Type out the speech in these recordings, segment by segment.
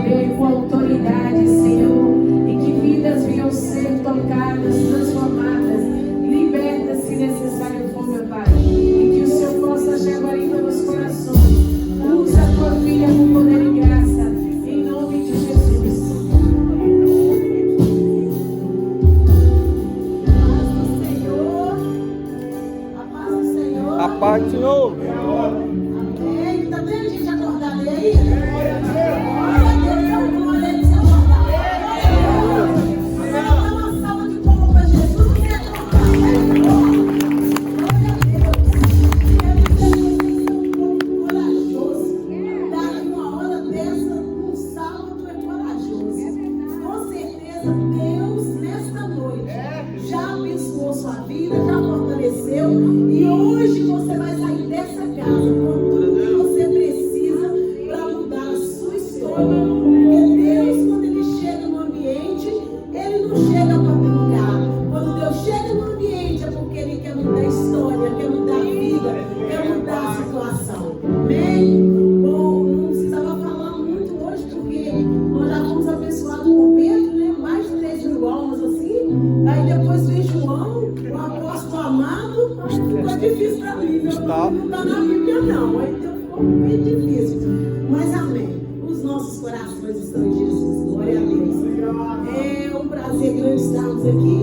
poder, com autoridade, Senhor, e que vidas venham ser tocadas, transformadas, libertas, se necessário for, meu Pai, e que o Senhor possa agir agora em todos os corações. Usa a tua filha com poder e graça, em nome de Jesus. A paz do Senhor. Amém. Tá vendo a gente acordada aí? Glória a Deus, é um glória de se acordar. Você dá uma salva de palmas para Jesus e acordar. Glória a Deus. Vocês são um povo corajoso. Dar uma hora dessa, um sábado é corajoso. Com certeza, Deus, nesta noite, já abençoou sua vida, já fortaleceu. E hoje você vai sair dessa casa com tudo que você precisa para mudar a sua história. Porque Deus, quando Ele chega no ambiente, Ele não chega para brincar. Quando Deus chega no ambiente, é porque Ele quer mudar a história, quer mudar a vida, quer mudar a situação. Amém? Bom, não precisava falar muito hoje, porque nós já fomos abençoados por Pedro, né? Mais de 3.000 almas assim. Aí depois veio João, o apóstolo amado. Ficou difícil para mim, não está na Bíblia não, aí ficou bem difícil. Mas amém, os nossos corações estão em Jesus, glória a Deus. É um prazer grande estarmos aqui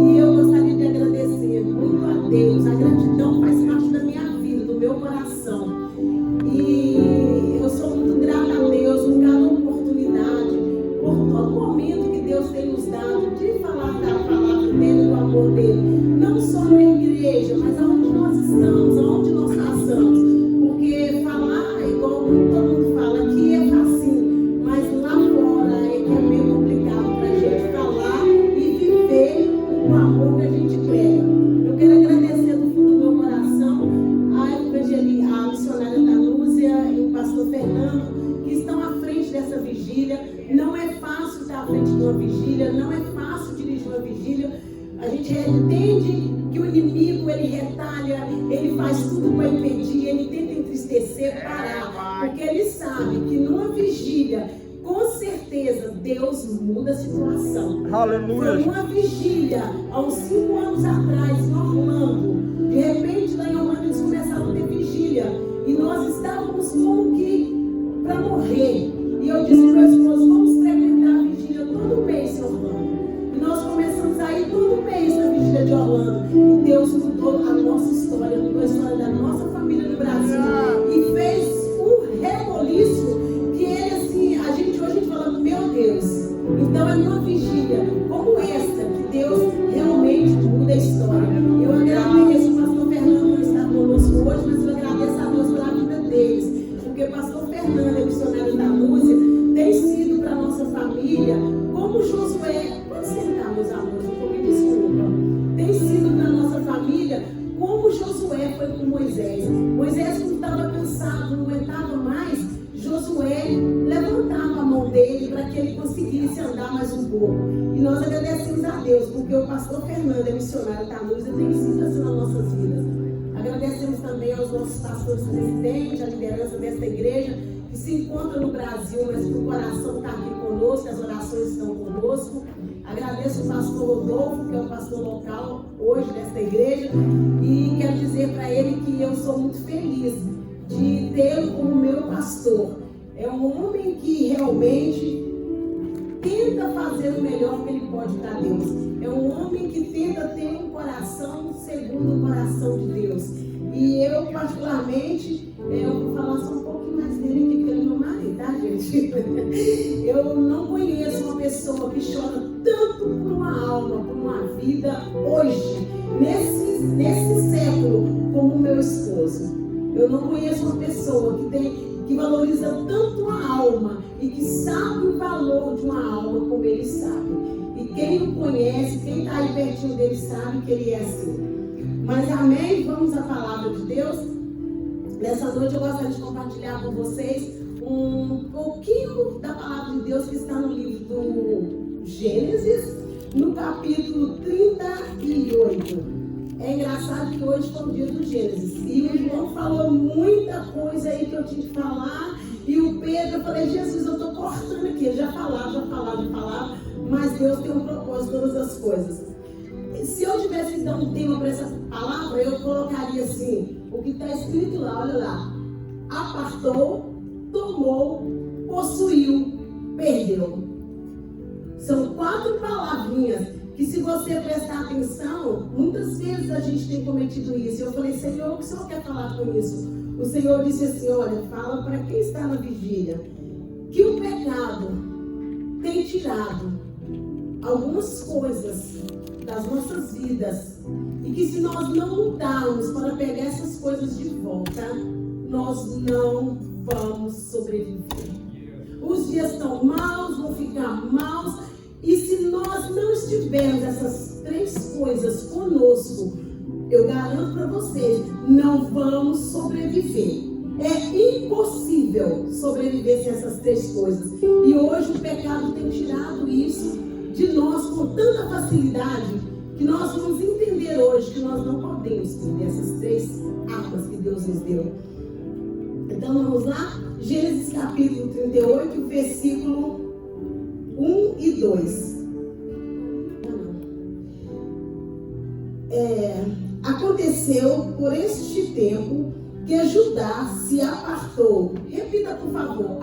e eu gostaria de agradecer muito a Deus. A gratidão faz parte da minha vida, do meu coração. E eu sou muito grata a Deus por cada oportunidade, por todo momento que Deus tem nos dado de falar da palavra dele, do amor dele. Não só na igreja, mas aonde nós estamos, aonde nós passamos. Porque falar, igual todo mundo fala, aqui é facinho, mas lá fora é que é meio complicado para a gente falar e viver o amor que a gente prega. Eu quero agradecer do fundo do meu coração a missionária Danúzia e o pastor Fernando, que estão à frente dessa vigília. Não é fácil estar à frente de uma vigília, não é fácil dirigir uma vigília. A gente entende que o inimigo, ele retalha, ele faz tudo para impedir, ele tenta entristecer, parar, porque ele sabe que numa vigília, com certeza, Deus muda a situação. Aleluia. Foi uma vigília, há uns 5 anos atrás, em Orlando. De repente, lá em Orlando, eles começaram a ter vigília, e nós estávamos como que para morrer. E eu disse para o meu esposo, vamos frequentar a vigília todo mês em Orlando. E nós começamos a ir todo mês na vigília de Orlando. E Deus mudou a nossa história, mudou a história da nossa família no Brasil. E fez um reboliço que ele assim, a gente hoje falando, meu Deus. Então é numa vigília como esta que Deus realmente muda a história. Eu agradeço o pastor Fernando por estar conosco hoje, mas eu agradeço a Deus pela vida deles. Porque o pastor Fernando, missionário da Lúcia, tem sido para a nossa família como Josué. Pode sentar, meus amores, me desculpa. Tem sido para a nossa família como Josué foi com Moisés. Moisés, quando estava cansado, não aguentava mais, Josué levantava a mão dele para que ele conseguisse andar mais um pouco. E nós agradecemos a Deus, porque o pastor Fernando, missionário da Lúcia, tem sido assim nas nossas vidas. Agradecemos também aos nossos pastores presidentes, a liderança desta igreja, que se encontra no Brasil, mas que o coração está aqui conosco, as orações estão conosco. Agradeço o pastor Rodolfo, que é o pastor local hoje desta igreja, e quero dizer para ele que eu sou muito feliz de tê-lo como meu pastor. É um homem que realmente tenta fazer o melhor que ele pode para Deus. É um homem que tenta ter um coração segundo o coração de Deus. E eu, particularmente, eu vou falar só um pouquinho mais dele aqui, porque ele é meu marido, tá, gente? Eu não conheço uma pessoa que chora tanto por uma alma, por uma vida hoje, nesse século, como o meu esposo. Eu não conheço uma pessoa que valoriza tanto a alma e que sabe o valor de uma alma como ele sabe. E quem o conhece, quem está aí pertinho dele sabe que ele é assim. Mas amém? Vamos à palavra de Deus. Nessa noite eu gostaria de compartilhar com vocês um pouquinho da palavra de Deus que está no livro do Gênesis, no capítulo 38. É engraçado que hoje foi o dia do Gênesis. E o João falou muita coisa aí que eu tinha que falar. E o Pedro, eu falei, Jesus, eu estou cortando aqui. Ele já falava. Mas Deus tem um propósito em todas as coisas. Se eu tivesse que dar um tema para essa palavra, eu colocaria assim, o que está escrito lá, olha lá. Apartou, tomou, possuiu, perdeu. São 4 palavrinhas que, se você prestar atenção, muitas vezes a gente tem cometido isso. Eu falei, Senhor, o que o Senhor quer falar com isso? O Senhor disse assim, olha, fala para quem está na vigília, que o pecado tem tirado algumas coisas das nossas vidas, e que se nós não lutarmos para pegar essas coisas de volta, nós não vamos sobreviver. Os dias estão maus, vão ficar maus, e se nós não estivermos essas 3 coisas conosco, eu garanto para vocês, não vamos sobreviver. É impossível sobreviver sem essas 3 coisas. E hoje o pecado tem tirado isso de nós com tanta facilidade, que nós vamos entender hoje que nós não podemos perder essas 3 armas que Deus nos deu. Então vamos lá? Gênesis capítulo 38, versículo 1 e 2. Aconteceu por este tempo que Judá se apartou. Repita, por favor.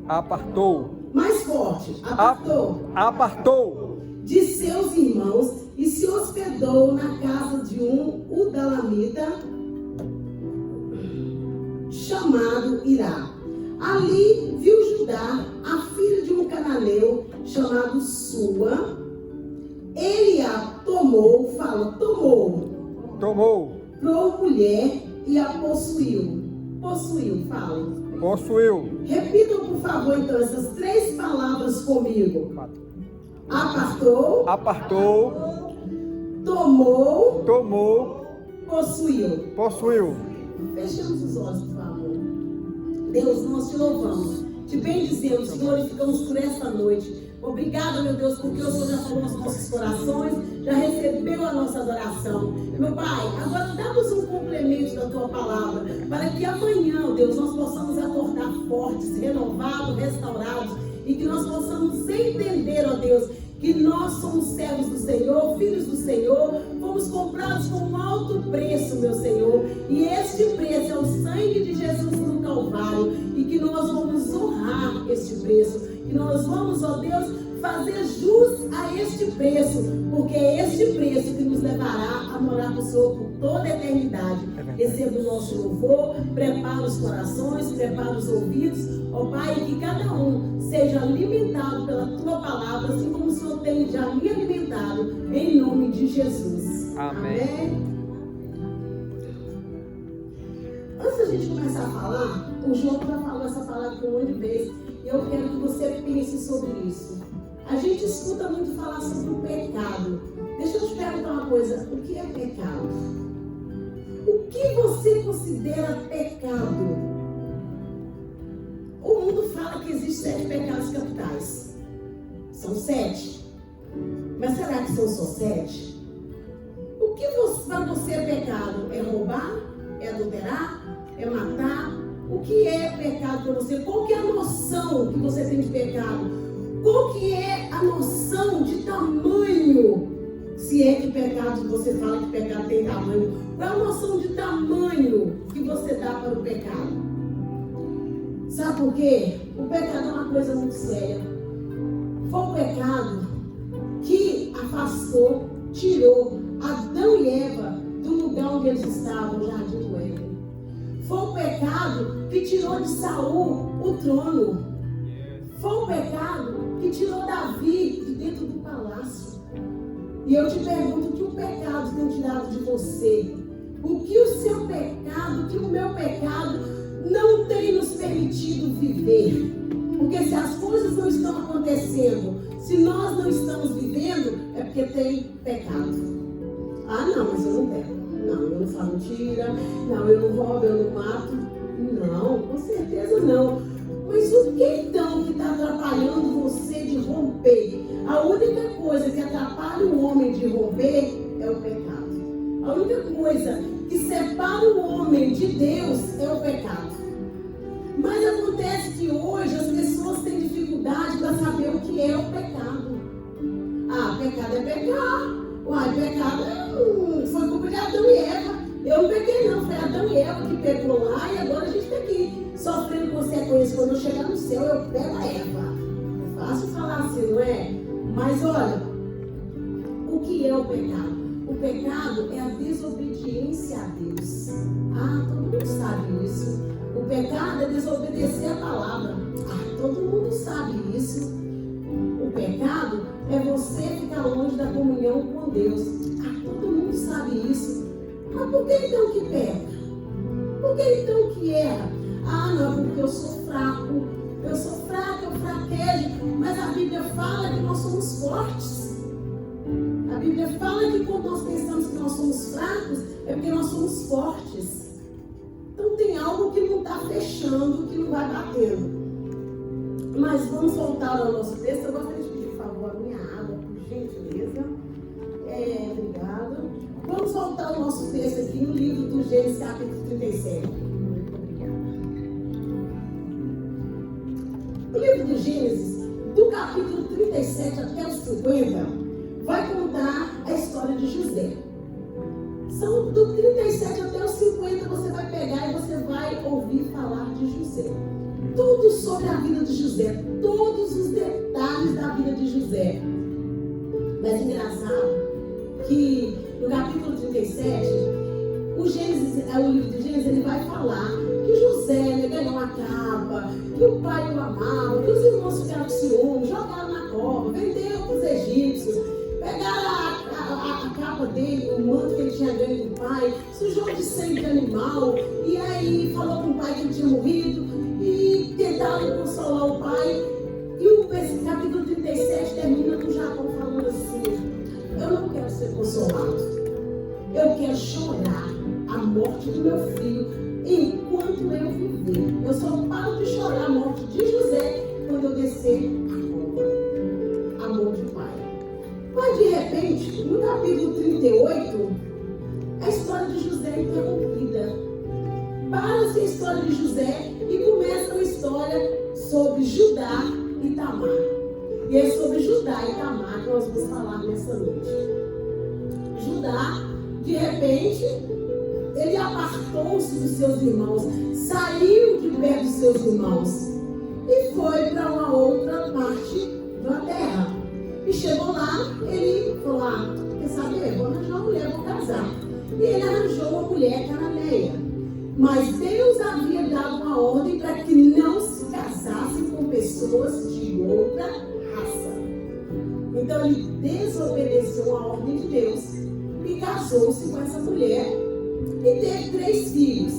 Apartou. Mais forte. Apartou. De seus irmãos e se hospedou na casa de um udalamita chamado Irá. Ali viu Judá a filha de um cananeu chamado Sua. Ele a tomou, por mulher e a possuiu. Possuiu. Repitam, por favor, então, essas 3 palavras comigo. Apartou. Tomou. Possuiu. Fechamos os olhos, por favor. Deus, nós te louvamos, te bendizemos, te glorificamos por esta noite. Obrigada, meu Deus, porque o Senhor já falou nos nossos corações, já recebeu a nossa adoração. Meu Pai, agora dá-nos um complemento da Tua palavra, para que amanhã, Deus, nós possamos acordar fortes, renovados, restaurados, e que nós possamos entender, ó Deus, que nós somos servos do Senhor, filhos do Senhor, fomos comprados com um alto preço, meu Senhor, e este preço é o sangue de Jesus no Calvário, e que nós vamos honrar este preço, que nós vamos, ó Deus, fazer jus a este preço, porque é este preço que nos levará a morar com o Senhor por toda a eternidade. Receba o nosso louvor, prepara os corações, prepara os ouvidos, ó Pai, que cada um seja alimentado pela Tua palavra, assim como o Senhor tem já me alimentado, em nome de Jesus. Amém. Antes da gente começar a falar, o João já falou essa palavra por um monte de vezes, e eu quero que você pense sobre isso. A gente escuta muito falar sobre o pecado. Deixa eu te perguntar uma coisa, o que é pecado? O que você considera pecado? O mundo fala que existem 7 pecados capitais. São 7. Mas será que são só 7? O que para você é pecado? É roubar? É adulterar? É matar? O que é pecado para você? Qual que é a noção que você tem de pecado? Qual que é a noção de tamanho? Se é que pecado, você fala que pecado tem tamanho. Qual é a noção de tamanho que você dá para o pecado? Sabe por quê? O pecado é uma coisa muito séria. Foi o pecado que afastou, tirou Adão e Eva do lugar onde eles estavam, no jardim do Éden. Foi o pecado que tirou de Saul o trono. Foi o pecado que tirou Davi de dentro do palácio. E eu te pergunto, o que o pecado tem tirado de você? O que o seu pecado, o que o meu pecado não tem nos permitido viver? Porque se as coisas não estão acontecendo, se nós não estamos vivendo, é porque tem pecado. Ah, não, mas eu não pego. Não, eu não falo mentira. Não, eu não roubo, eu não mato. Não, com certeza não. Mas o que então que está atrapalhando você de romper? A única coisa que atrapalha o homem de romper é o pecado. A única coisa que separa o homem de Deus é o pecado. Mas acontece Mas pecado foi culpa de Adão e Eva. Eu não peguei não, foi Adão e Eva que pegou lá e agora a gente está aqui sofrendo consequências. Quando eu chegar no céu, eu pego a Eva. É fácil falar assim, não é? Mas olha, o que é o pecado? O pecado é a desobediência a Deus. Ah, todo mundo sabe isso. O pecado é desobedecer a palavra. Ah, todo mundo sabe isso. O pecado é você ficar longe da comunhão com Deus. Ah, todo mundo sabe isso. Mas por que então que peca? Por que então que erra? Ah, não, porque eu sou fraco. Eu sou fraco, eu fraquejo. Mas a Bíblia fala que nós somos fortes. A Bíblia fala que quando nós pensamos que nós somos fracos, é porque nós somos fortes. Então tem algo que não está fechando, que não vai batendo. Mas vamos voltar ao nosso texto. Eu gostaria de pedir, por favor, a minha água, por gentileza. Obrigada. Vamos voltar ao nosso texto aqui no livro do Gênesis, capítulo 37. Muito obrigada. O livro do Gênesis, do capítulo 37 até o 50, vai contar a história de José. São do 37 até os 50, você vai pegar e você vai ouvir falar de José. Tudo sobre a vida de José, todos os detalhes da vida de José. Mas engraçado que no capítulo 37, o livro de Gênesis, ele vai falar que José ganhou uma capa, que o pai o amava, que os irmãos ficaram com ciúme, jogaram na cova, venderam para os egípcios, pegaram a capa dele, o manto que ele tinha ganho do pai, sujou de sangue de animal, e aí falou com o pai que ele tinha morrido, e tentaram consolar o pai. E o capítulo 37 termina com Jacó falando assim: eu não quero ser consolado, eu quero chorar a morte do meu filho enquanto eu viver. Eu só paro de chorar a morte de José quando eu descer a morte do pai. Mas de repente, no capítulo 38, a história de José é interrompida. Para-se a história de José e começa uma história sobre Judá e Tamar. E é sobre Judá e Tamar que nós vamos falar nessa noite. Judá, de repente, ele apartou-se dos seus irmãos, saiu de perto dos seus irmãos e foi para uma outra parte da terra. E chegou lá, ele falou: quer saber? Vou arranjar uma mulher, vou casar. E ele arranjou uma mulher cananeia. Mas Deus havia dado uma ordem para que não se casasse com pessoas de outra raça. Então ele desobedeceu a ordem de Deus e casou-se com essa mulher e teve 3 filhos.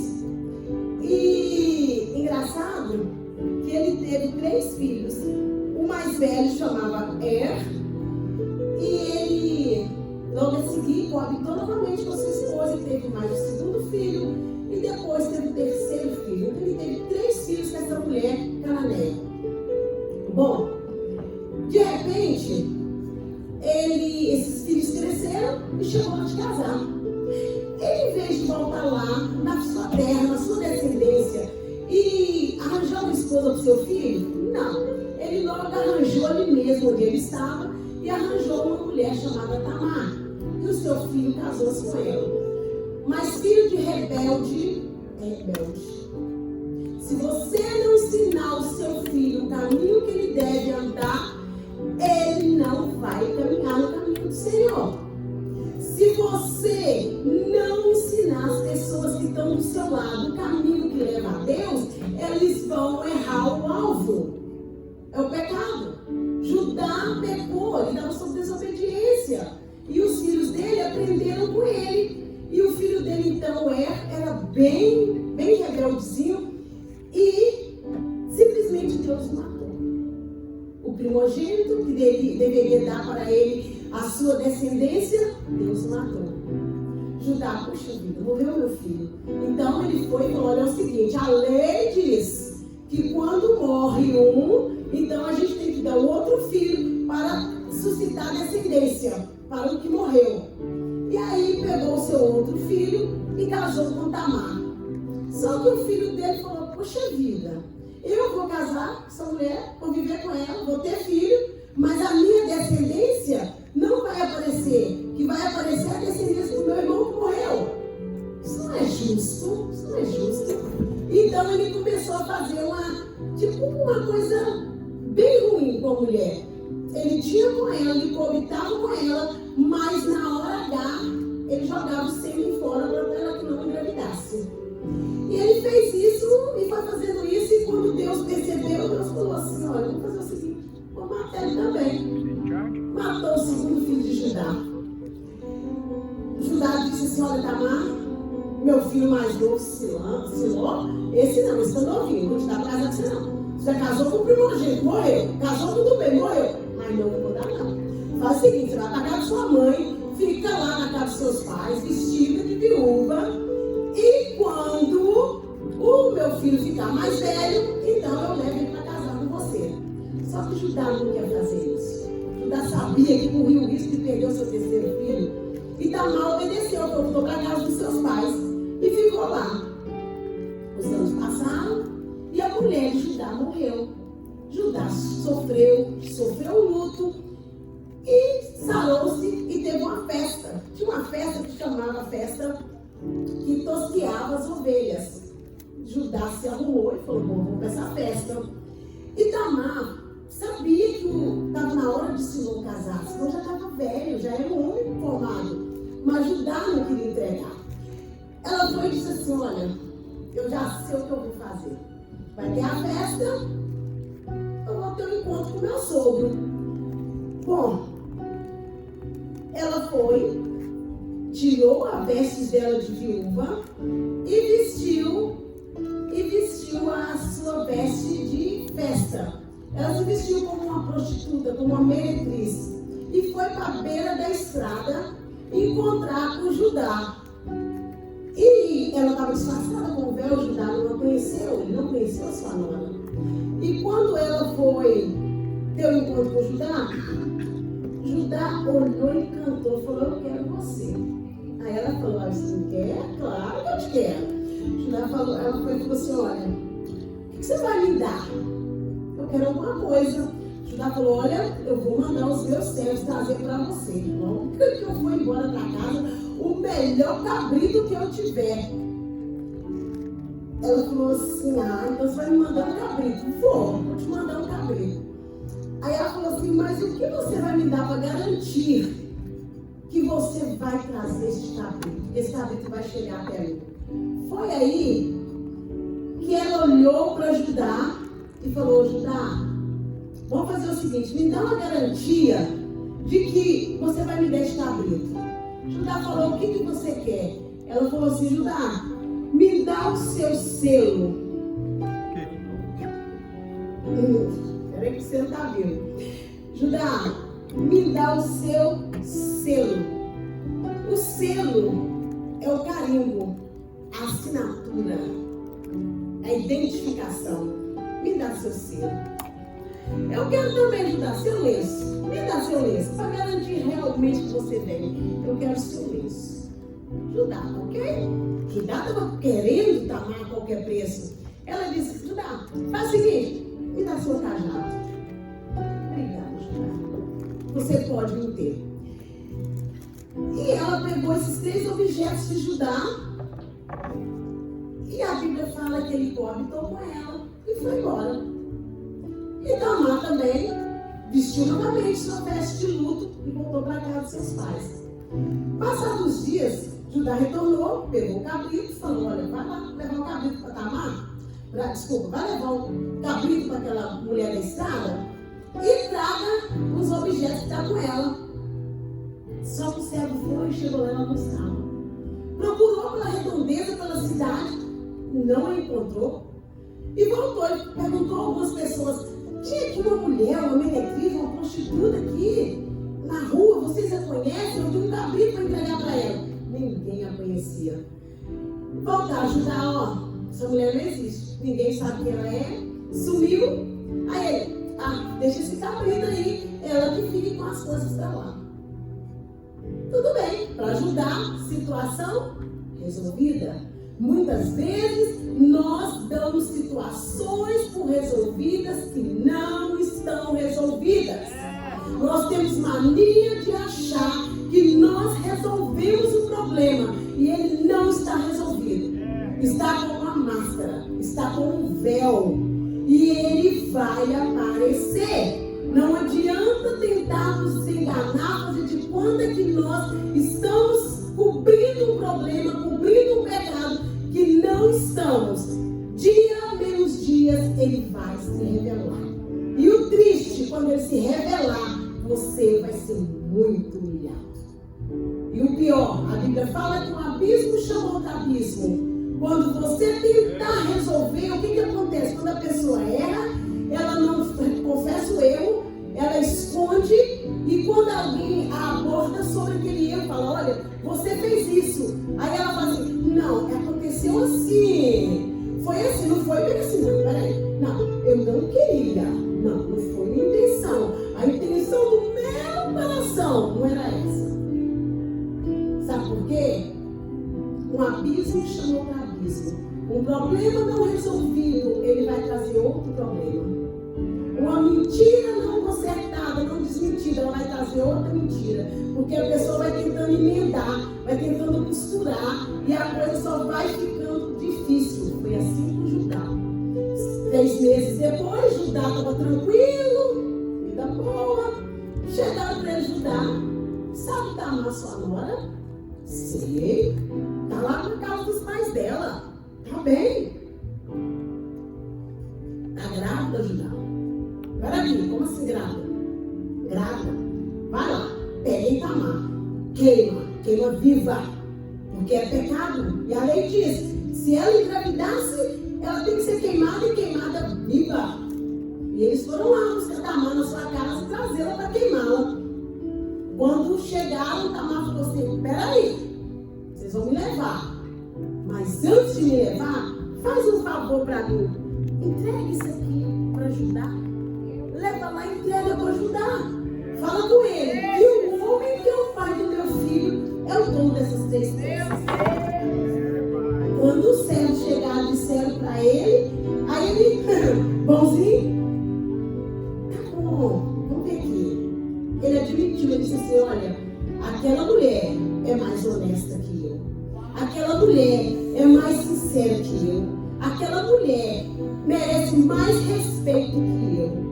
E engraçado que ele teve 3 filhos. O mais velho chamava e ele logo a seguir coabitou novamente com sua esposa e teve mais o segundo filho. E depois teve o terceiro filho. Então ele teve 3 filhos com essa mulher cananeia. Bom, de repente, esses filhos cresceram e chegou a de casar. Ele, em vez de voltar lá, na sua terra, na sua descendência, e arranjar uma esposa para o seu filho, não. Ele logo arranjou ali mesmo onde ele estava e arranjou uma mulher chamada Tamar. E o seu filho casou-se com ela. Mas filho de rebelde é rebelde. Se você não ensinar o seu filho o caminho que ele deve andar, ele não vai caminhar no caminho do Senhor. Se você não ensinar as pessoas que estão do seu lado o caminho que leva a Deus, eles vão errar o alvo. É o pecado. Judá pecou, ele estava sob desobediência. E os filhos dele aprenderam com ele. E o filho dele, então, era bem rebeldezinho. E simplesmente Deus o matou. O primogênito, que deveria dar para ele a sua descendência, Deus o matou. Judá, puxa vida, morreu meu filho. Então ele foi e falou: olha, é o seguinte, a lei diz que quando morre um, então a gente tem que dar outro filho para suscitar descendência para o que morreu. E aí pegou o seu outro filho e casou com Tamar. Só que o filho dele falou: poxa vida, eu vou casar com essa mulher, vou viver com ela, vou ter filho, mas a minha descendência não vai aparecer que e vai aparecer a descendência do meu irmão que morreu. Isso não é justo, isso não é justo. Então ele começou a fazer uma coisa bem ruim com a mulher. Ele tinha com ela, ele coabitava com ela, mas na hora H, ele jogava o sêmen fora para ela que não engravidasse. E ele fez isso e foi fazendo isso, e quando Deus percebeu, Deus falou assim: olha, vamos fazer o seguinte, vou matar ele também. Matou o segundo filho de Judá. Judá disse assim: olha, Tamar, meu filho mais novo, Siló, esse não, esse tá novinho, vou te dar casa de você não. Você casou com o primogênito, morreu. Casou tudo bem, morreu. Mas não vou dar não. Faz o seguinte, você vai pra casa de sua mãe, fica lá na casa dos seus pais, vestida de viúva, e quando o meu filho ficar mais velho, então eu levo ele para casar com você. Só que Judá não quer fazer isso. Judá sabia que corria o risco de perder o seu terceiro filho. E Tamar obedeceu, voltou para casa dos seus pais e ficou lá. Os anos passaram e a mulher de Judá morreu. Judá sofreu o luto e sarou-se e teve uma festa. Tinha uma festa que chamava festa que tosqueava as ovelhas. Judá se arrumou e falou: bom, vamos para essa festa. E Tamar sabia que estava na hora de Siló casar, senão já estava velho, já era um homem formado. Mas Judá não queria entregar. Ela foi e disse assim: olha, eu já sei o que eu vou fazer. Vai ter a festa, eu vou ter um encontro com meu sogro. Bom, ela foi, tirou a veste dela de viúva e vestiu a sua veste de festa. Ela se vestiu como uma prostituta, como uma meretriz, e foi para a beira da estrada encontrar com Judá. E ela estava disfarçada com o véu. Judá não a conheceu, ele não conheceu a sua nora. E quando ela foi ter um encontro com Judá, Judá olhou e cantou, falou: eu quero você. Aí ela falou: você me quer? Claro que eu te quero. Judá falou, ela foi e falou assim: olha, o que você vai me dar? Eu quero alguma coisa. Judá falou: olha, eu vou mandar os meus servos trazer para você, irmão. Que eu vou embora para casa, o melhor cabrito que eu tiver. Ela falou assim: então você vai me mandar um cabrito? Vou te mandar um cabrito. Aí ela falou assim: mas o que você vai me dar para garantir que você vai trazer este cabrito? Esse cabrito vai chegar até mim. Foi aí que ela olhou para Judá e falou: Judá, vamos fazer o seguinte, me dá uma garantia de que você vai me dar este cabrito. Judá falou: o que você quer? Ela falou assim: Judá, me dá o seu selo. Peraí que você não está vendo. Judá, me dá o seu selo. O selo é o carimbo, a assinatura, a identificação. Me dá seu selo. Eu quero também, Judá, seu lenço. Me dá seu lenço, para garantir realmente que você vem. Eu quero seu lenço. Judá, ok? Judá estava querendo Tamar a qualquer preço. Ela disse: Judá, faz o seguinte, me dá seu cajado. Obrigada, Judá. Você pode me ter. E ela pegou esses 3 objetos de Judá. E a Bíblia fala que ele coabitou com ela e foi embora. E Tamar também vestiu novamente sua veste de luto e voltou para a casa de seus pais. Passados os dias, Judá retornou, pegou o cabrito e falou: olha, vai lá levar o cabrito para Tamar. Vai levar o cabrito para aquela mulher da estrada e traga os objetos que estão com ela. Só que o servo foi e chegou lá e não estava. Procurou pela redondeza, pela cidade, não a encontrou. E voltou e perguntou a algumas pessoas: tinha aqui uma mulher, uma meretriz, uma prostituta aqui na rua, vocês a conhecem? Eu tenho um cabrito para entregar para ela. Ninguém a conhecia. Voltar a ajudar: ó, essa mulher não existe, ninguém sabe quem ela é, sumiu. Aí ele: deixa esse cabrito aí, ela que fique com as coisas para lá. Tudo bem, para ajudar, situação resolvida. Muitas vezes nós damos situações por resolvidas que não estão resolvidas. Nós temos mania de achar que nós nós resolvemos o problema e ele não está resolvido. Está com uma máscara, está com um véu e ele vai aparecer. Não adianta tentar nos enganar, fazer de conta que nós estamos cobrindo um problema, cobrindo um pecado que não estamos. Dia menos dias ele vai se revelar. E o triste, quando ele se revelar, você vai ser muito humilhado. E o pior, a Bíblia fala que um abismo chama outro abismo. Quando você tentar resolver, o que acontece? Quando a pessoa erra, ela não confessa o erro, ela esconde, e quando alguém a aborda sobre aquele erro, fala, olha, você fez isso. Aí ela fala assim, não, aconteceu assim. Foi assim, não foi bem assim, não, peraí. Não, eu não queria. Não foi minha intenção. A intenção do meu coração não era essa. Sabe por quê? Um abismo chama outro abismo. Um problema não resolvido, ele vai trazer outro problema. Uma mentira não consertada, não desmentida, ela vai trazer outra mentira. Porque a pessoa vai tentando emendar, vai tentando costurar, e a coisa só vai ficando difícil. Foi assim com Judá. 3 meses depois, Judá estava tranquilo, vida boa. Chegaram para ele, Judá, sabe Tamar, sua nora? Sei, está lá na casa dos pais dela. Tá bem. Está grávida, Judá? Peraí, como assim grávida? Grávida. Vai lá, pega Tamar, queima viva, porque é pecado. E a lei diz, se ela engravidasse, ela tem que ser queimada e queimada viva. E eles foram lá buscar Tamar na sua casa e trazê-la para queimá-la. Quando chegaram, Tamar falou assim, peraí, vocês vão me levar. Mas antes de me levar, faz um favor para mim. Entregue isso aqui para Judá. Leva lá e entrega para Judá. Fala com ele. E o homem que é o pai do meu filho é o dono dessas 3 coisas. Quando os servos chegaram, disseram para ele, aí ele, bonzinho, tá bom, vamos ver aqui. Ele admitiu, ele disse assim, olha, aquela mulher é mais honesta que eu. Aquela mulher é mais sincera que eu. Aquela mulher merece mais respeito que eu.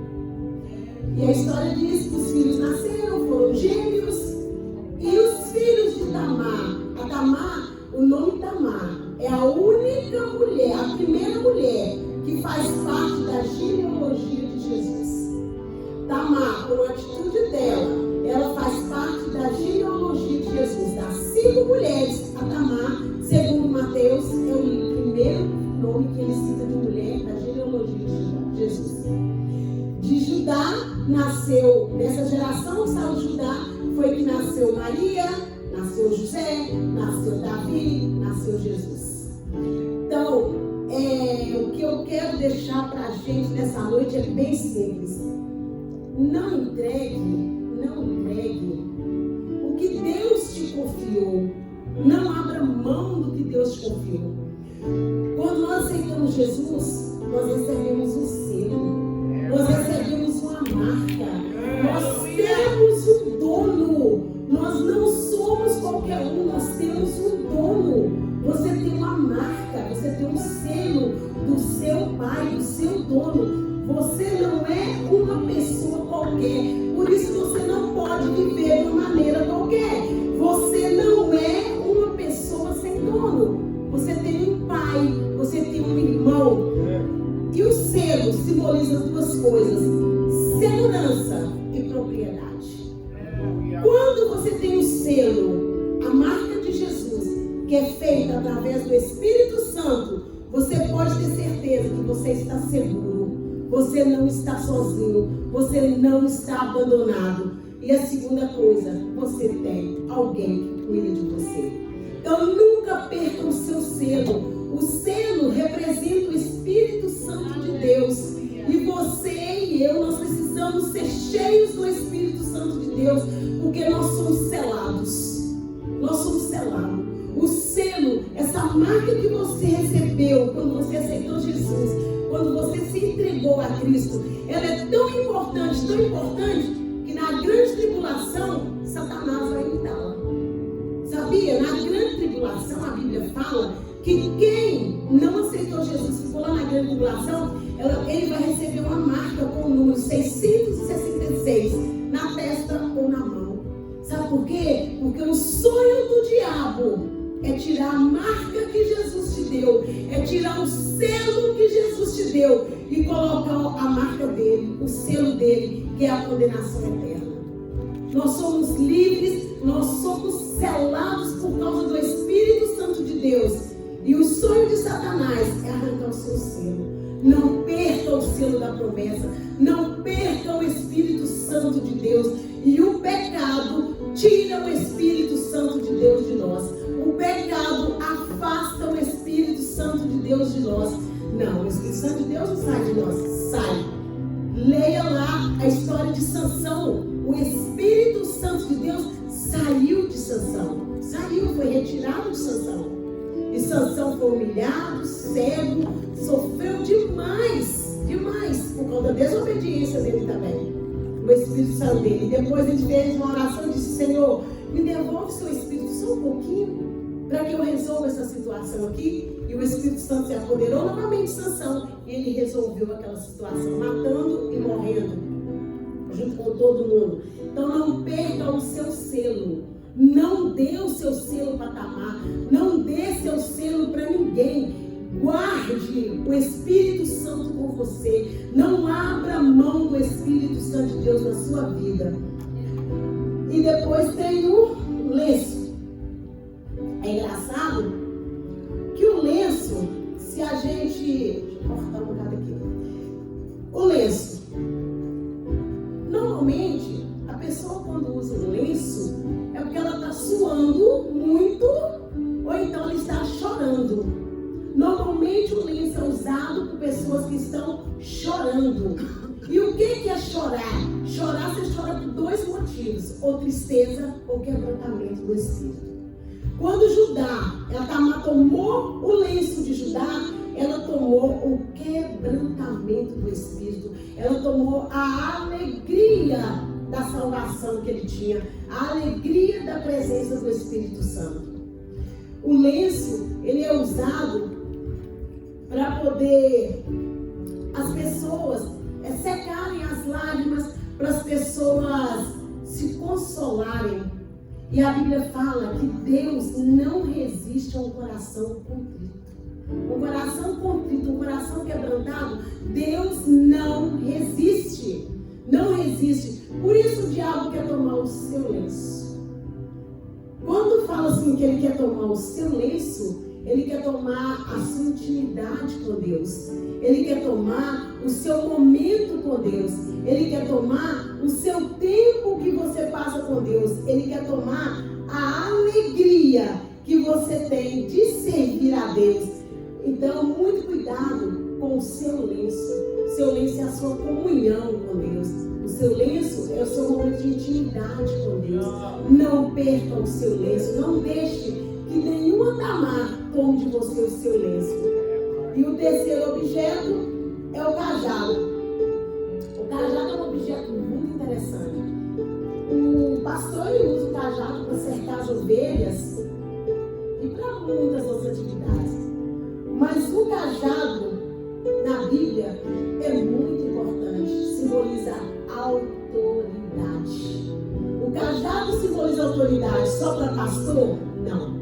E a história diz que os filhos nasceram, foram gêmeos. E os filhos de Tamar, a Tamar, o nome Tamar, é a única mulher, a primeira mulher que faz parte da genealogia de Jesus. Tamar, por atitude dela, ela faz parte da genealogia de Jesus. Das 5 mulheres, a Tamar, segundo Mateus, é o primeiro nome que ele cita de mulher da genealogia de Jesus. De Judá nasceu, dessa geração que saiu de Judá, foi que nasceu Maria, nasceu José, nasceu Davi, nasceu Jesus. Então, o que eu quero deixar para a gente nessa noite é bem simples. Não entregue o que Deus te confiou. Não abra mão do que Deus te confiou. Quando nós aceitamos Jesus, nós recebemos um selo. Nós recebemos uma marca. Nós temos um dono. Nós não somos qualquer um. Nós temos um dono. Você tem uma marca. Você tem um selo do seu pai, do seu dono. Você não é uma pessoa qualquer. Por isso você não pode viver de uma maneira qualquer. Você não é uma pessoa sem dono. Você tem um pai. Você tem um irmão. E o selo simboliza 2 coisas: segurança e propriedade. Quando você tem o selo, a marca de Jesus, que é feita através do Espírito Santo, você pode ter certeza que você está seguro. Você não está sozinho. Você não está abandonado. E a segunda coisa, você tem alguém que cuida de você. Então nunca perca o seu selo. O selo representa o Espírito Santo de Deus. E você e eu, nós precisamos ser cheios do Espírito Santo de Deus, porque nós somos selados. Nós somos selados. O selo, essa marca que você recebeu quando você aceitou Jesus, quando você se entregou a Cristo, ela é tão importante, que na grande tribulação, Satanás vai imitá-la. Sabia? Na grande tribulação, a Bíblia fala que quem não aceitou Jesus, ficou lá na grande tribulação, ele vai receber uma marca com o número 666 na testa ou na mão. Sabe por quê? Porque o sonho do diabo é tirar a marca que Jesus te deu, é tirar o selo que Jesus te deu e colocar a marca dele, o selo dele, que é a condenação eterna. Nós somos livres, nós somos selados por causa do Espírito Santo de Deus. E o sonho de Satanás é arrancar o seu selo. Não perca o selo da promessa, não perca o Espírito Santo de Deus. E o pecado tira o Espírito Santo de Deus de nós. O pecado afasta o Espírito Santo de Deus de nós. Não, o Espírito Santo de Deus não sai de nós, sai. Leia lá a história de Sansão. O Espírito Santo de Deus saiu de Sansão. Saiu, foi retirado de Sansão. E Sansão foi humilhado, cego, sofreu demais, por causa da desobediência dele também. O Espírito Santo dele. E depois ele fez uma oração e disse: Senhor, me devolve seu Espírito só um pouquinho, para que eu resolva essa situação aqui. E o Espírito Santo se apoderou novamente de Sansão, e ele resolveu aquela situação, matando e morrendo, junto com todo mundo. Então não perca o seu selo. Não dê o seu selo para Tamar. Não dê seu selo para ninguém. Guarde o Espírito Santo com você. Não abra mão do Espírito Santo de Deus na sua vida. E depois tem o lenço. É engraçado que o lenço, se a gente... Deixa eu cortar um bocado aqui. O lenço. Normalmente, a pessoa quando usa o lenço é porque ela está suando muito ou então ela está chorando. Normalmente o lenço é usado por pessoas que estão chorando. E o que é chorar? Chorar, você chora por dois motivos: ou tristeza ou quebrantamento do espírito. Quando Judá, Tamar tomou o lenço de Judá, ela tomou o quebrantamento do espírito. Ela tomou a alegria da salvação que ele tinha, a alegria da presença do Espírito Santo. O lenço, ele é usado para poder as pessoas secarem as lágrimas, para as pessoas se consolarem. E a Bíblia fala que Deus não resiste a um coração contrito. Um coração contrito, um coração quebrantado, Deus não resiste. Não resiste. Por isso o diabo quer tomar o seu lenço. Quando fala assim que ele quer tomar o seu lenço, ele quer tomar a sua intimidade com Deus. Ele quer tomar o seu momento com Deus. Ele quer tomar o seu tempo que você passa com Deus. Ele quer tomar a alegria que você tem de servir a Deus. Então, muito cuidado com o seu lenço. O seu lenço é a sua comunhão com Deus. O seu lenço é o seu momento de intimidade com Deus. Não perca o seu lenço. Não deixe que nenhuma Tamar tome de você o seu lenço. E o terceiro objeto é o cajado. O cajado é um objeto muito interessante. O pastor ele usa o cajado para cercar as ovelhas e para muitas outras atividades. Mas o cajado na Bíblia é muito importante. Simboliza autoridade. O cajado simboliza autoridade só para pastor? Não.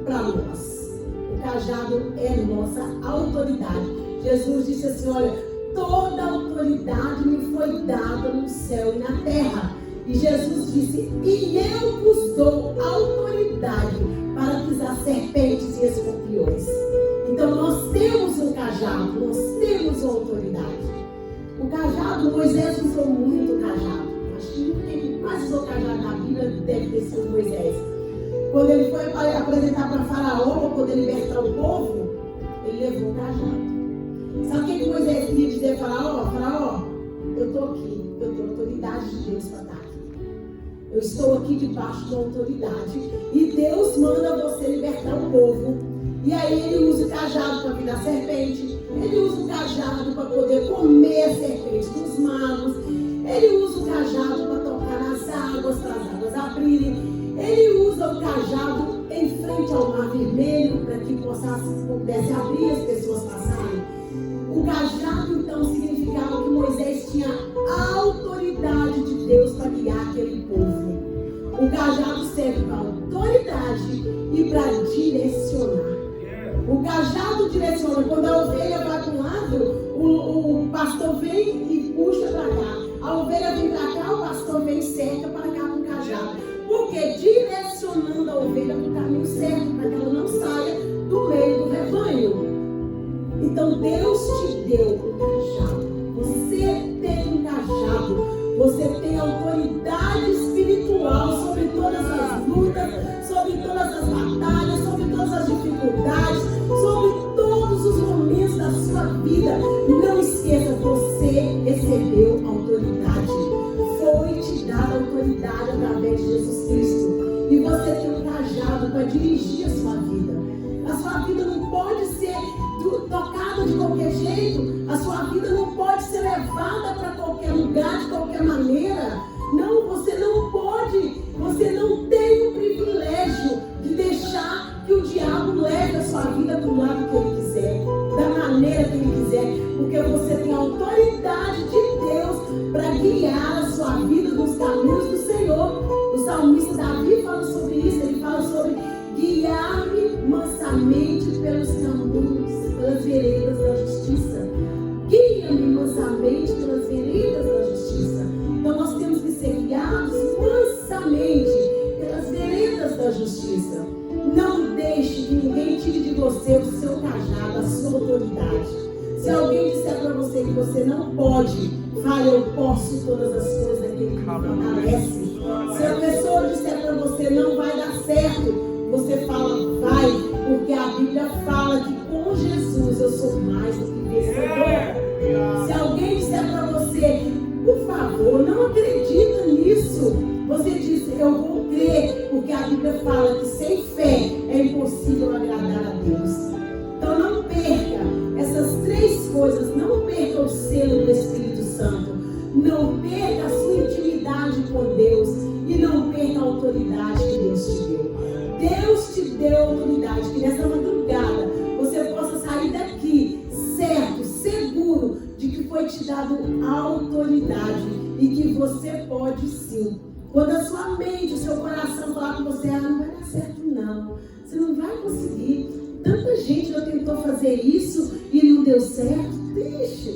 Para nós. O cajado é nossa autoridade. Jesus disse assim: olha, toda autoridade me foi dada no céu e na terra. E Jesus disse: e eu vos dou autoridade para pisar serpentes e escorpiões. Então nós temos um cajado, nós temos uma autoridade. O cajado, Moisés usou muito o cajado. Acho que quem mais usou o cajado na Bíblia deve ter sido Moisés. Quando ele foi apresentar para Faraó para poder libertar o povo, ele levou o cajado. Sabe o que Moisés queria dizer a Faraó? Faraó, eu estou aqui, eu tenho autoridade de Deus para estar aqui. Eu estou aqui debaixo da autoridade e Deus manda você libertar o povo. E aí ele usa o cajado para virar serpente, ele usa o cajado para poder comer a serpente dos magos, ele usa o cajado para tocar nas águas, para as águas abrirem, ele usa o cajado em frente ao Mar Vermelho, para que pudesse abrir as pessoas passarem. O cajado, então, significava que Moisés tinha a autoridade de Deus para guiar aquele povo. O cajado serve para autoridade e para direcionar. O cajado direciona. Quando a ovelha vai para um lado, o pastor vem e puxa para cá. A ovelha vem para cá, o pastor vem e cerca para cá com o cajado. Porque direcionando a ovelha para o caminho certo, para que ela não saia do meio do rebanho. Então Deus te deu um cajado. Você tem um cajado. Você tem autoridade espiritual sobre todas as lutas, sobre todas as batalhas, sobre todas as dificuldades, sobre todos os momentos da sua vida. Não esqueça, você recebeu autoridade. Foi te dada autoridade através de Jesus Cristo. E você tem um cajado para dirigir a sua vida. A sua vida não pode ser tocada de qualquer jeito. A sua vida não pode ser levada para qualquer lugar, de qualquer maneira. Não, você não pode. Você não tem o privilégio de deixar que o diabo leve a sua vida para o lado que ele quiser, da maneira que ele quiser. Porque você tem a autoridade de Deus para guiar a sua vida nos caminhos do Senhor. O salmista Davi fala sobre isso. Ele fala sobre guiar-me mansamente pelos caminhos, pelas veredas da justiça. Guia-me mansamente pelas veredas da justiça. Então nós temos que ser guiados mansamente pelas veredas da justiça. Não deixe que ninguém tire de você o seu cajado, a sua autoridade. Se alguém disser para você que você não pode, fale, eu posso todas as coisas daquele que me fortalece. Se a pessoa disser para você não vai dar certo, você fala, vai, porque a Bíblia fala que com Jesus eu sou mais do que vencedor. Se alguém disser para você, por favor, não acredita nisso, você diz, eu vou crer, porque a Bíblia fala que sem fé é impossível agradar a Deus. Então não perca essas três coisas, não perca o selo do Espírito Santo, não perca a sua intimidade com Deus e não perca a autoridade que Deus te deu. Deus te deu autoridade, que nessa madrugada você possa sair daqui certo, seguro de que foi te dado autoridade e que você pode sim. Quando a sua mente, o seu coração falar com você, não vai dar certo não, você não vai conseguir. Tanta gente já tentou fazer isso e não deu certo. Deixa.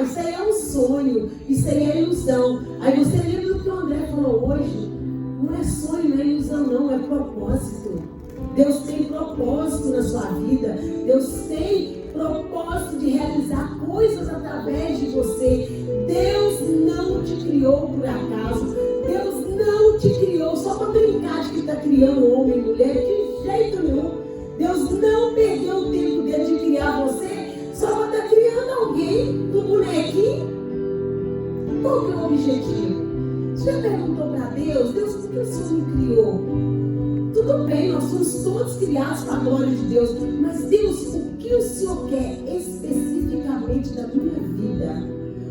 Isso aí é um sonho, isso aí é ilusão. Aí você lembra do que o André falou hoje? Não é sonho, não é ilusão não, é propósito. Deus tem propósito na sua vida. Deus tem propósito de realizar coisas através de você. Deus não te criou por acaso. Deus não te criou só para brincar de que está criando homem e mulher. De jeito nenhum. Deus não perdeu o tempo dele de criar você só para estar criando alguém do bonequinho. Qual que é o objetivo? Você já perguntou para Deus, por que o Senhor me criou? Tudo bem, nós somos todos criados para a glória de Deus, mas Deus, o que o Senhor quer especificamente da minha vida?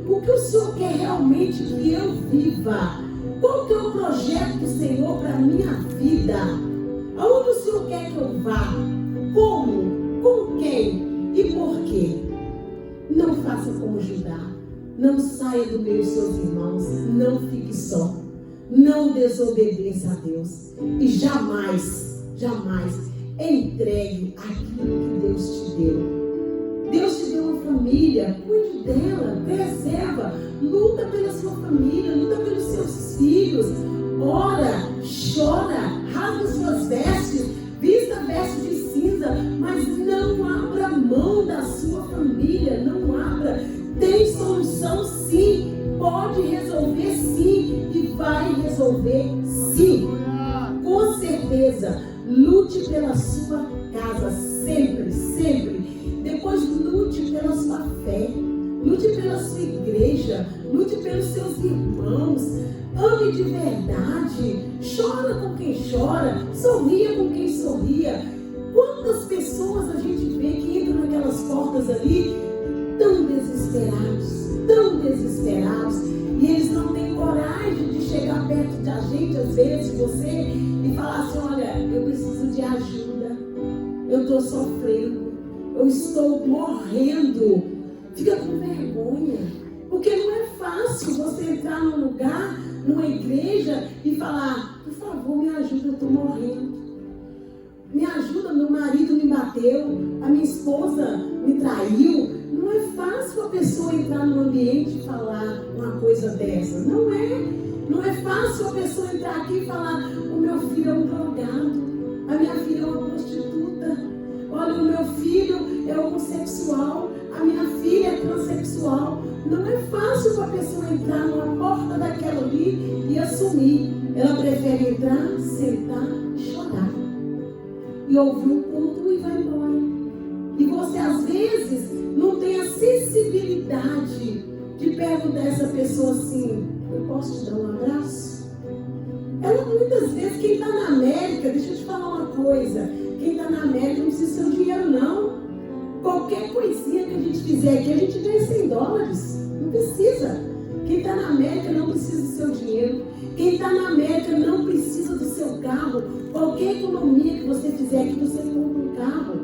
O que o Senhor quer realmente que eu viva? Qual que é o projeto do Senhor para a minha vida? Aonde o Senhor quer que eu vá? Como? Com quem? E por quê? Não faça como Judá. Não saia do meio dos seus irmãos. Não fique só. Não desobedeça a Deus. E jamais, jamais entregue aquilo que Deus te deu. Deus te deu uma família. Cuide dela. Preserva. Luta pela sua família. Luta pelos seus filhos. Ora, chora, rasga suas vestes, vista vestes de cinza, mas não abra mão da sua família, não abra. Tem solução sim, pode resolver sim e vai resolver sim. Com certeza, lute pela sua casa, sempre, sempre. Depois lute pela sua fé, lute pela sua igreja, lute pelos seus irmãos. Ame de verdade, chora com quem chora, sorria com quem sorria. Quantas pessoas a gente vê que entram naquelas portas ali tão desesperados, e eles não têm coragem de chegar perto da gente, às vezes, você, e falar assim, olha, eu preciso de ajuda. Eu estou sofrendo. Eu estou morrendo. Fica com vergonha. Porque não é fácil você entrar num lugar, numa igreja e falar: por favor, me ajuda, eu estou morrendo. Me ajuda, meu marido me bateu, a minha esposa me traiu. Não é fácil a pessoa entrar no ambiente e falar uma coisa dessa. Não é. Não é fácil a pessoa entrar aqui e falar: o meu filho é um drogado, a minha filha é uma prostituta, olha, o meu filho é homossexual, a minha filha é transexual. Não é fácil para a pessoa entrar numa porta daquela ali e assumir. Ela prefere entrar, sentar, chorar e ouvir um culto e vai embora. E você às vezes não tem a sensibilidade de perguntar a essa pessoa assim: eu posso te dar um abraço? Ela muitas vezes, quem está na América, deixa eu te falar uma coisa, quem está na América não precisa do seu dinheiro não. Qualquer coisinha que a gente fizer aqui, a gente ganha $100. Não precisa. Quem está na América não precisa do seu dinheiro. Quem está na América não precisa do seu carro. Qualquer economia que você fizer aqui, você compra um carro.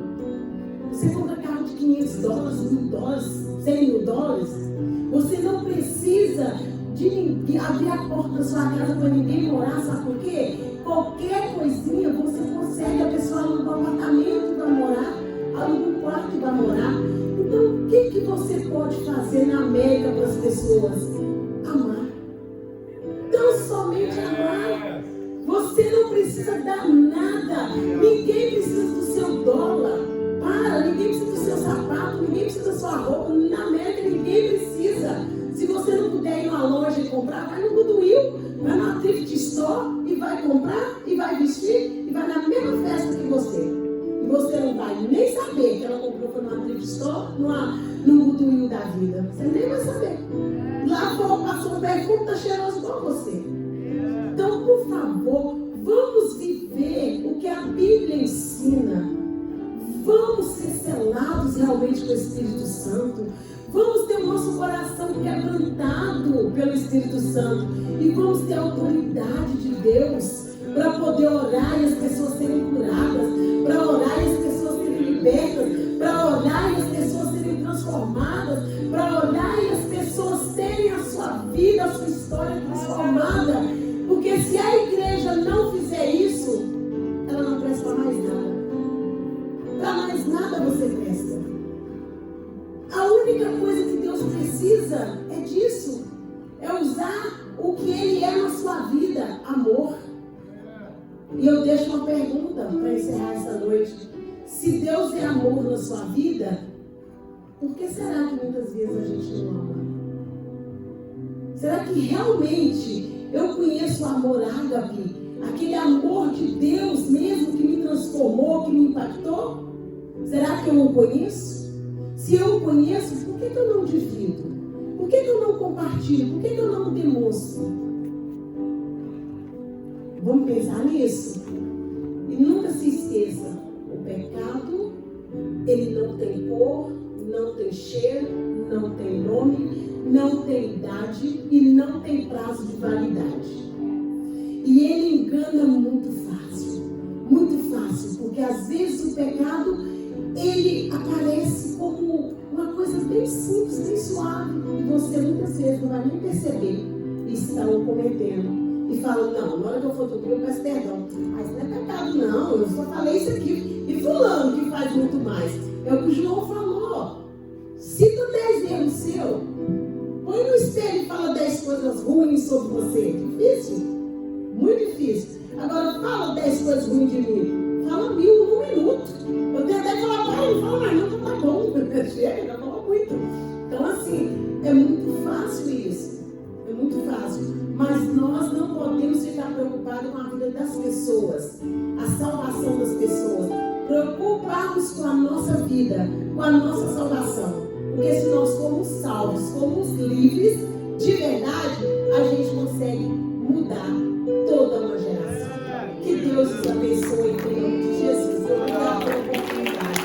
Você compra carro de $500, $1.000, $100.000. Você não precisa de abrir a porta da sua casa para ninguém morar, sabe por quê? Qualquer coisinha você consegue, a pessoa aluga um apartamento para morar, aluga um quarto para morar. Então, o que você pode fazer na América para as pessoas? Amar. Tão somente amar. Você não precisa dar nada. Ninguém precisa do seu dólar. Ninguém precisa do seu sapato, ninguém precisa da sua roupa. Na América ninguém precisa. Se você não puder ir numa loja e comprar, vai no Goodwill, vai na Thrift Store e vai comprar, e vai vestir, e vai na mesma festa que você. E você não vai nem saber que ela comprou foi numa Thrift Store, no Goodwill da vida. Você nem vai saber. Lá fora passou um perfume, está cheiroso igual você. Então, por favor, vamos viver o que a Bíblia ensina. Vamos ser selados realmente com o Espírito Santo. Vamos ter o nosso coração quebrantado pelo Espírito Santo. E vamos ter a autoridade de Deus para poder orar e as pessoas serem curadas, para orar e as pessoas serem libertas, para orar e as pessoas serem transformadas, para orar e as pessoas terem a sua vida, a sua história transformada. Porque se a igreja não fizer isso, ela não presta mais nada. Para mais nada você presta. A única coisa que Deus precisa é disso. É usar o que Ele é na sua vida. Amor. E eu deixo uma pergunta para encerrar essa noite. Se Deus é amor na sua vida, por que será que muitas vezes a gente não ama? Será que realmente eu conheço o amor ágape? Aquele amor de Deus mesmo que me transformou, que me impactou? Será que eu o conheço? Se eu o conheço, por que eu não divido? Por que eu não compartilho? Por que eu não demonstro? Vamos pensar nisso. E nunca se esqueça, o pecado, ele não tem cor, não tem cheiro, não tem nome, não tem idade e não tem prazo de validade. E ele engana muito fácil, porque às vezes o pecado, ele aparece como uma coisa bem simples, bem suave, e você muitas vezes não vai nem perceber e estão cometendo. E fala: não, na hora que eu for dormir eu peço perdão. Mas não é pecado não, eu só falei isso aqui. E fulano que faz muito mais. É o que o João falou. Cita 10 erros seus. Põe no espelho e fala 10 coisas ruins sobre você. Difícil? Muito difícil. Agora fala 10 coisas ruins de mim. Fala 1000 num minuto. Eu tenho até que falar: pai, não fala mais não, tá bom. Chega, já falou muito. Então assim, é muito fácil isso. É muito fácil. Mas nós não podemos ficar preocupados com a vida das pessoas, a salvação das pessoas. Preocuparmos com a nossa vida, com a nossa salvação. Porque se nós formos salvos, formos livres, de verdade, a gente consegue mudar toda uma geração. Que Deus nos abençoe em nome de Jesus. Obrigada pela oportunidade.